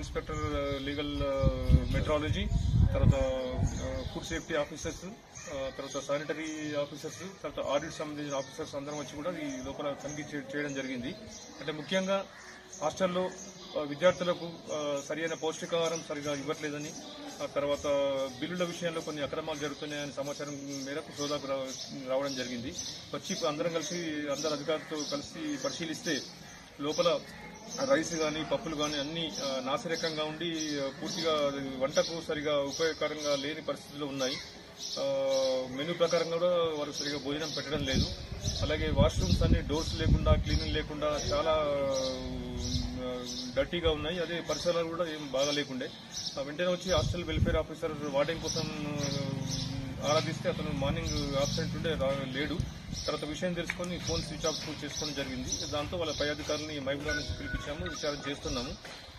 Inspector legal metrology, తర్వాత food safety officers, తర్వాత sanitary officers, తర్వాత ఆడిట్ సంబంధించిన ఆఫీసర్స్ అందరం వచ్చి కూడా ఈ లోపల తనిఖీ చేయడం జరిగింది. అంటే ముఖ్యంగా హాస్టల్లో విద్యార్థులకు సరైన పౌష్టికాహారం సరిగా ఇవ్వట్లేదని, తర్వాత బిల్లుల విషయంలో కొన్ని అక్రమాలు జరుగుతున్నాయని సమాచారం మేరకు సోదాకు రావడం జరిగింది. వచ్చి అందరు అధికారులతో కలిసి పరిశీలిస్తే లోపల రైస్ కానీ పప్పులు కానీ అన్ని నాసిరకంగా ఉండి పూర్తిగా వంటకు సరిగా ఉపయోగకరంగా లేని పరిస్థితులు ఉన్నాయి. మెనూ ప్రకారం కూడా వారు సరిగా భోజనం పెట్టడం లేదు. అలాగే వాష్రూమ్స్ అన్ని డోర్స్ లేకుండా, క్లీనింగ్ లేకుండా చాలా డర్టీగా ఉన్నాయి. అదే పరిసరాలు కూడా ఏం బాగా లేకుండే. వెంటనే వచ్చి హాస్టల్ వెల్ఫేర్ ఆఫీసర్ వార్డెన్ కోసం ఆరాధిస్తే అతను మార్నింగ్ ఆబ్సెంట్ ఉండే లేడు. తర్వాత విషయం తెలుసుకొని ఫోన్ స్విచ్ ఆఫ్ చేసుకోవడం జరిగింది. దాంతో వాళ్ళ పై అధికారులని మహబూబా నుంచి పిలిపించాము, విచారణ చేస్తున్నాము.